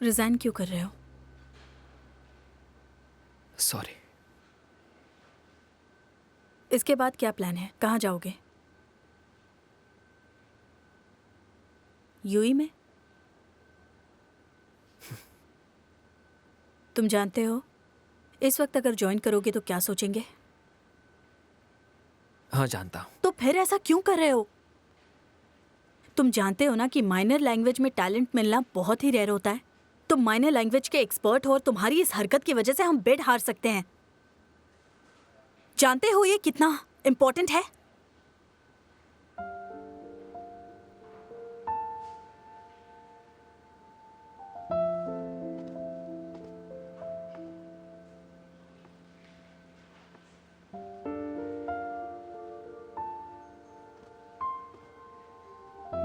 Resign क्यों कर रहे हो? सॉरी। इसके बाद क्या प्लान है? कहाँ जाओगे? यूई में? तुम जानते हो इस वक्त अगर ज्वाइन करोगे तो क्या सोचेंगे? हाँ, जानता हूँ। तो फिर ऐसा क्यों कर रहे हो? तुम जानते हो ना कि माइनर लैंग्वेज में टैलेंट मिलना बहुत ही रेयर होता है। तुम माइनर लैंग्वेज के एक्सपर्ट हो और तुम्हारी इस हरकत की वजह से हम बिड हार सकते हैं। जानते हो ये कितना इंपॉर्टेंट है?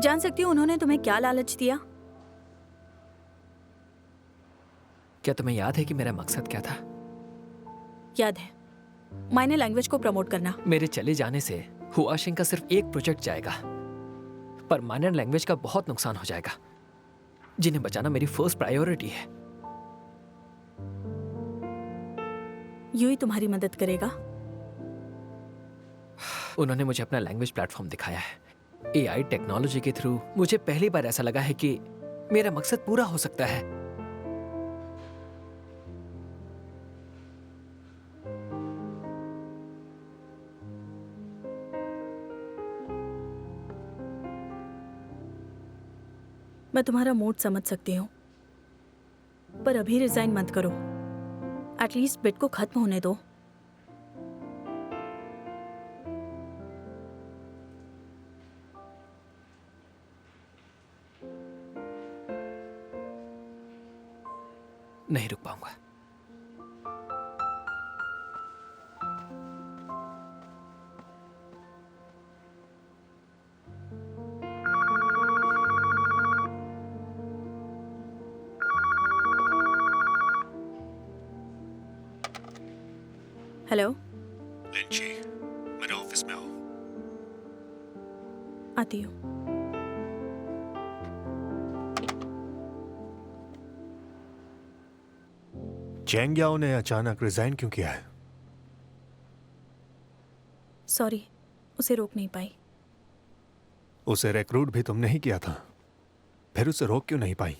जान सकती हूँ उन्होंने तुम्हें क्या लालच दिया? क्या तुम्हें याद है कि मेरा मकसद क्या था? याद है, माइनर लैंग्वेज को प्रमोट करना। मेरे चले जाने से हुआशिंग का सिर्फ एक प्रोजेक्ट जाएगा, पर माइनर लैंग्वेज का बहुत नुकसान हो जाएगा, जिन्हें बचाना मेरी फर्स्ट प्रायोरिटी है। यूई तुम्हारी मदद करेगा। उन्होंने मुझे अपना लैंग्वेज प्लेटफॉर्म दिखाया है। एआई टेक्नोलॉजी के थ्रू मुझे पहली बार ऐसा लगा है कि मेरा मकसद पूरा हो सकता है। मैं तुम्हारा मूड समझ सकती हूँ, पर अभी रिजाइन मत करो। एटलीस्ट बिड को खत्म होने दो। नहीं रुक पाऊंगा। हेलो, लिंची, मेरे ऑफिस में हो। आती हूँ। चेंग याओ ने अचानक रिजाइन क्यों किया है? सॉरी, उसे रोक नहीं पाई। उसे रिक्रूट भी तुमने ही किया था, फिर उसे रोक क्यों नहीं पाई?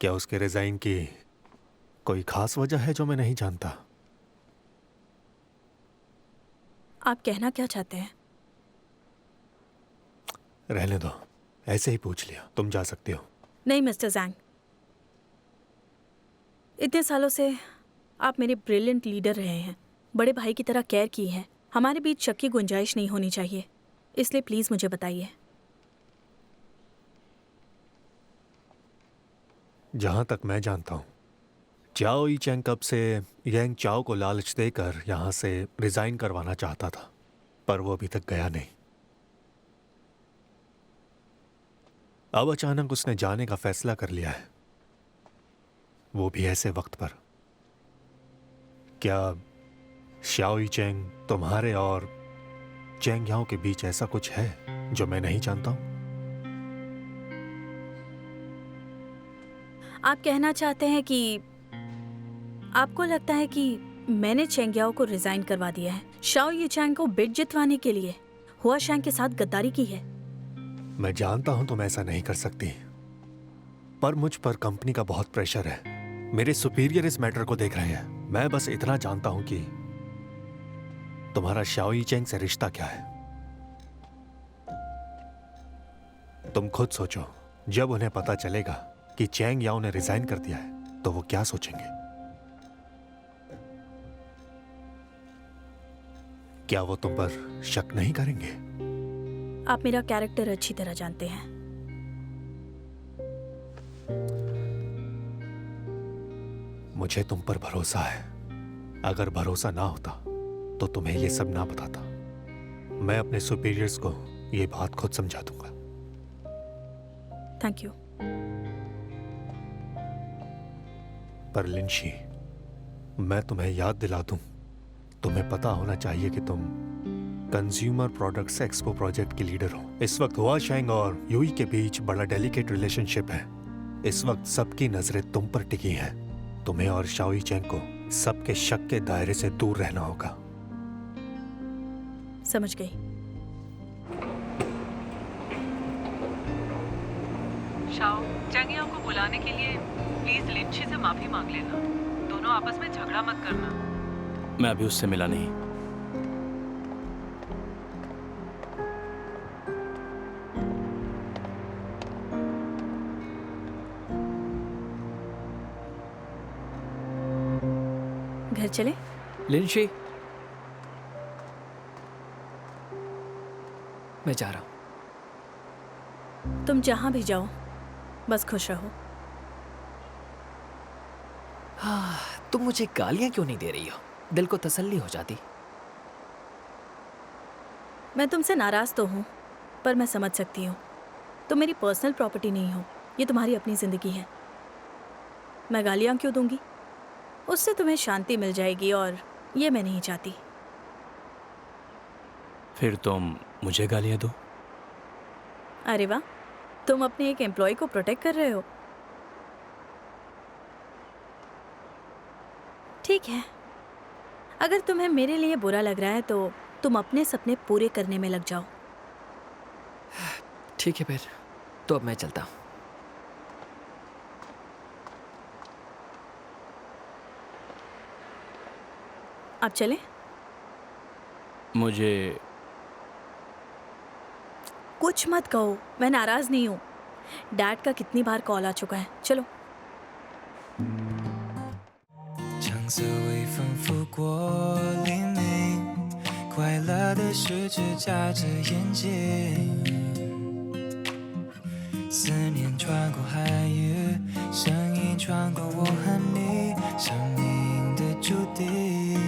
क्या उसके रिजाइन की कोई खास वजह है जो मैं नहीं जानता? आप कहना क्या चाहते हैं? रहने दो, ऐसे ही पूछ लिया। तुम जा सकते हो। नहीं मिस्टर जैंग, इतने सालों से आप मेरे ब्रिलियंट लीडर रहे हैं, बड़े भाई की तरह केयर की है। हमारे बीच शक की गुंजाइश नहीं होनी चाहिए, इसलिए प्लीज मुझे बताइए। जहां तक मैं जानता हूं, चाओ ई चेंग कब से यांग चाओ को लालच देकर यहां से रिजाइन करवाना चाहता था, पर वो अभी तक गया नहीं। अब अचानक उसने जाने का फैसला कर लिया है, वो भी ऐसे वक्त पर। क्या शाओ ई चेंग तुम्हारे और चेंग याओ के बीच ऐसा कुछ है जो मैं नहीं जानता हूं? आप कहना चाहते हैं कि आपको लगता है कि मैंने चेंग याओ को रिजाइन करवा दिया है शाओ ये चैंग को बिड जितवाने के लिए? हुआ शैंग के साथ गद्दारी की है। मैं जानता हूं तुम ऐसा नहीं कर सकती, पर मुझ पर कंपनी का बहुत प्रेशर है। मेरे सुपीरियर इस मैटर को देख रहे हैं। मैं बस इतना जानता हूं कि तुम्हारा शाओ ई चेंग से रिश्ता क्या है। तुम खुद सोचो, जब उन्हें पता चलेगा कि चेंग याओ ने रिजाइन कर दिया है तो वो क्या सोचेंगे? क्या वो तुम पर शक नहीं करेंगे? आप मेरा कैरेक्टर अच्छी तरह जानते हैं। मुझे तुम पर भरोसा है। अगर भरोसा ना होता तो तुम्हें ये सब ना बताता। मैं अपने सुपीरियर्स को ये बात खुद समझा दूंगा। Thank you. पर लिंशी, मैं तुम्हें याद दिला दूं, तुम्हें पता होना चाहिए कि तुम कंज्यूमर प्रोडक्ट्स एक्सपो प्रोजेक्ट की लीडर हो। इस वक्त हुआ शैंग और यूई के बीच बड़ा डेलिकेट रिलेशनशिप है। इस वक्त सबकी नजरें तुम पर टिकी हैं। तुम्हें और शाओई चेंग को सबके शक के दायरे से दूर रहना होगा। समझ गई। शाओ, चेंगिया को बुलाने के लिए प्लीज लिंची से माफी मांग लेना। दोनों आपस में झगड़ा मत करना। मैं अभी उससे मिला नहीं। घर चले? लिंशी, मैं जा रहा हूं। तुम जहां भी जाओ बस खुश रहो। हाँ, तुम मुझे गालियां क्यों नहीं दे रही हो? दिल को तसल्ली हो जाती। मैं तुमसे नाराज तो हूँ, पर मैं समझ सकती हूँ। तुम मेरी पर्सनल प्रॉपर्टी नहीं हो, ये तुम्हारी अपनी जिंदगी है। मैं गालियाँ क्यों दूंगी? उससे तुम्हें शांति मिल जाएगी और ये मैं नहीं चाहती। फिर तुम मुझे गालियां दो। अरे वाह, तुम अपने एक एम्प्लॉय को प्रोटेक्ट कर रहे हो। ठीक है, अगर तुम्हें मेरे लिए बुरा लग रहा है तो तुम अपने सपने पूरे करने में लग जाओ। ठीक है फिर, तो अब मैं चलता हूं। आप चलें? मुझे कुछ मत कहो, मैं नाराज नहीं हूँ। डैड का कितनी बार कॉल आ चुका है। चलो। 橙色微风拂过黎明，快乐的十指眨着眼睛，思念穿过海域，声音穿过我和你，生命的注定。